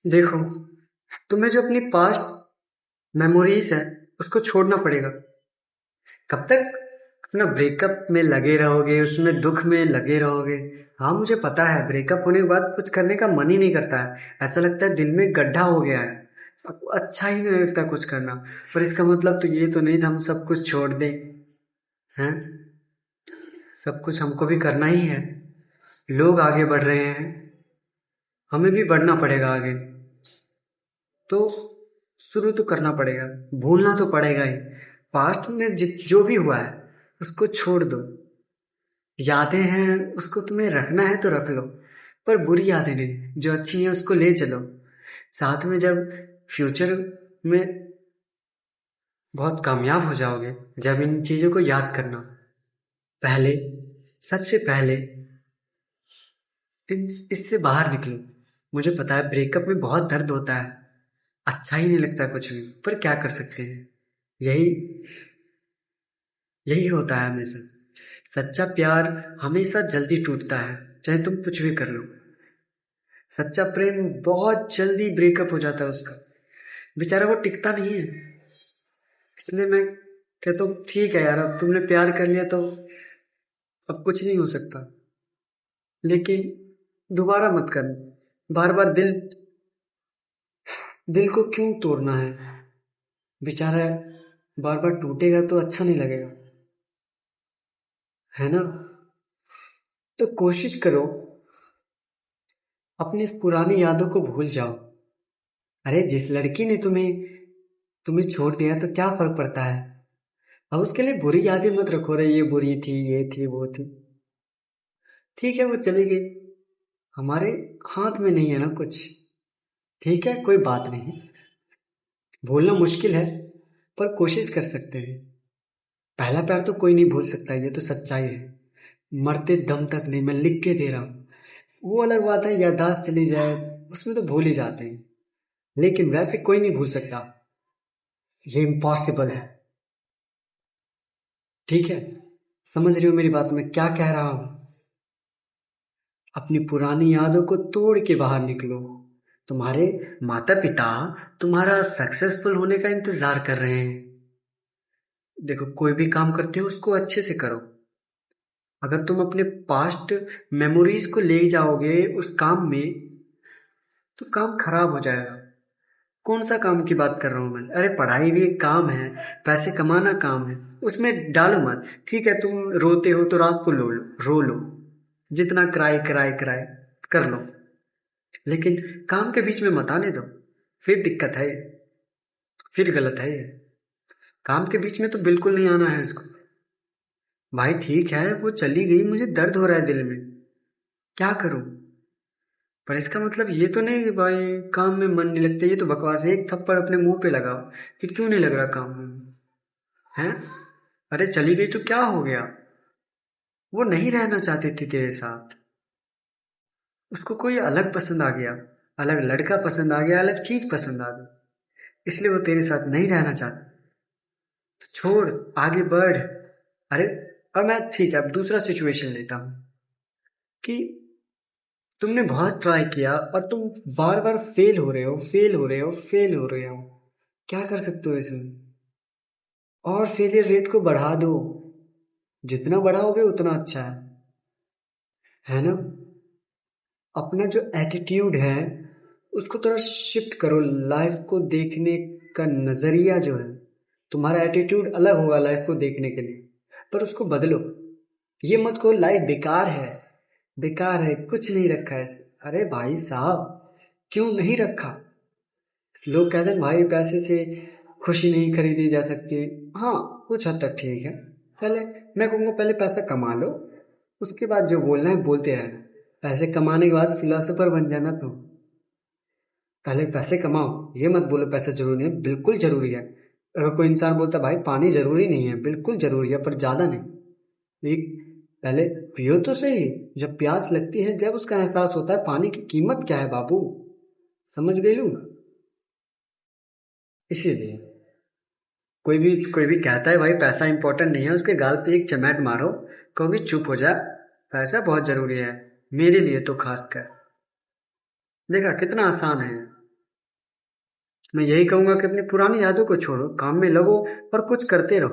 देखो, तुम्हें जो अपनी पास्ट मेमोरीज है उसको छोड़ना पड़ेगा। कब तक अपना ब्रेकअप में लगे रहोगे, उसमें दुख में लगे रहोगे? हाँ, मुझे पता है ब्रेकअप होने के बाद कुछ करने का मन ही नहीं करता है। ऐसा लगता है दिल में गड्ढा हो गया है, अच्छा ही नहीं लगता कुछ करना। पर इसका मतलब तो ये तो नहीं था हम सब कुछ छोड़ दें। हैं, सब कुछ हमको भी करना ही है। लोग आगे बढ़ रहे हैं, हमें भी बढ़ना पड़ेगा आगे। तो शुरू तो करना पड़ेगा, भूलना तो पड़ेगा ही। पास्ट में जो भी हुआ है उसको छोड़ दो। यादें हैं, उसको तुम्हें रखना है तो रख लो, पर बुरी यादें नहीं, जो अच्छी हैं उसको ले चलो साथ में। जब फ्यूचर में बहुत कामयाब हो जाओगे, जब इन चीज़ों को याद करना। पहले, सबसे पहले इससे बाहर निकलो। मुझे पता है ब्रेकअप में बहुत दर्द होता है, अच्छा ही नहीं लगता कुछ भी, पर क्या कर सकते हैं। यही यही होता है हमेशा। सच्चा प्यार हमेशा जल्दी टूटता है, चाहे तुम कुछ भी कर लो। सच्चा प्रेम बहुत जल्दी ब्रेकअप हो जाता है उसका, बेचारा वो टिकता नहीं है। इसलिए मैं कहता हूँ ठीक है यार, अब तुमने प्यार कर लिया तो अब कुछ नहीं हो सकता, लेकिन दोबारा मत करना। बार बार दिल दिल को क्यों तोड़ना है? बेचारा बार बार टूटेगा तो अच्छा नहीं लगेगा, है ना? तो कोशिश करो अपनी पुरानी यादों को भूल जाओ। अरे जिस लड़की ने तुम्हें तुम्हें छोड़ दिया तो क्या फर्क पड़ता है? अब उसके लिए बुरी यादें मत रखो, रे ये बुरी थी, ये थी, वो थी। ठीक है, वो चली गई, हमारे हाथ में नहीं है ना कुछ। ठीक है, कोई बात नहीं। भूलना मुश्किल है, पर कोशिश कर सकते हैं। पहला प्यार तो कोई नहीं भूल सकता, ये तो सच्चाई है। मरते दम तक नहीं, मैं लिख के दे रहा हूँ। वो अलग बात है, याददाश्त चली जाए उसमें तो भूल ही जाते हैं, लेकिन वैसे कोई नहीं भूल सकता। ये इम्पॉसिबल है। ठीक है, समझ रही हो मेरी बात मैं क्या कह रहा हूँ? अपनी पुरानी यादों को तोड़ के बाहर निकलो। तुम्हारे माता पिता तुम्हारा सक्सेसफुल होने का इंतजार कर रहे हैं। देखो, कोई भी काम करते हो उसको अच्छे से करो। अगर तुम अपने पास्ट मेमोरीज को ले जाओगे उस काम में, तो काम खराब हो जाएगा। कौन सा काम की बात कर रहा हूँ मैं? अरे पढ़ाई भी एक काम है, पैसे कमाना काम है, उसमें डालो मत। ठीक है, तुम रोते हो तो रात को रो लो, जितना कराए कराए कराए कर लो, लेकिन काम के बीच में मत आने दो। फिर दिक्कत है, फिर गलत है ये। काम के बीच में तो बिल्कुल नहीं आना है इसको। भाई ठीक है, वो चली गई, मुझे दर्द हो रहा है दिल में, क्या करूं? पर इसका मतलब ये तो नहीं कि भाई काम में मन नहीं लगता। ये तो बकवास है, एक थप्पड़ अपने मुंह पे लगाओ कि क्यों नहीं लग रहा काम में। हैं? अरे चली गई तो क्या हो गया? वो नहीं रहना चाहती थी तेरे साथ, उसको कोई अलग पसंद आ गया, अलग लड़का पसंद आ गया, अलग चीज पसंद आ गई, इसलिए वो तेरे साथ नहीं रहना चाहती। तो छोड़, आगे बढ़। अरे, अब मैं ठीक है, अब दूसरा सिचुएशन लेता हूँ कि तुमने बहुत ट्राई किया और तुम बार बार फेल हो रहे हो, फेल हो रहे हो, फेल हो रहे हो। क्या कर सकते हो इसमें? और फेलियर रेट को बढ़ा दो, जितना बढ़ाओगे उतना अच्छा है ना? अपना जो एटीट्यूड है उसको थोड़ा शिफ्ट करो। लाइफ को देखने का नजरिया जो है, तुम्हारा एटीट्यूड अलग होगा लाइफ को देखने के लिए, पर उसको बदलो। ये मत कहो लाइफ बेकार है, बेकार है, कुछ नहीं रखा है। अरे भाई साहब, क्यों नहीं रखा? लोग कहते हैं भाई पैसे से खुशी नहीं खरीदी जा सकती। हाँ, कुछ हद तक ठीक है। पहले मैं कहूँगा पहले पैसा कमा लो, उसके बाद जो बोलना है बोलते रहना। पैसे कमाने के बाद फिलोसोफर बन जाना तुम। पहले पैसे कमाओ, ये मत बोलो पैसा जरूरी है, बिल्कुल जरूरी है। अगर कोई इंसान बोलता है भाई पानी जरूरी नहीं है, बिल्कुल जरूरी है पर ज़्यादा नहीं। एक, पहले पियो तो सही। जब प्यास लगती है, जब उसका एहसास होता है पानी की कीमत क्या है बाबू। समझ गई लू? इसीलिए कोई भी कहता है भाई पैसा इंपॉर्टेंट नहीं है, उसके गाल पे एक चमेट मारो, कहो भी चुप हो जा, पैसा बहुत जरूरी है, मेरे लिए तो खास कर। देखा कितना आसान है। मैं यही कहूँगा कि अपनी पुरानी यादों को छोड़ो, काम में लगो और कुछ करते रहो।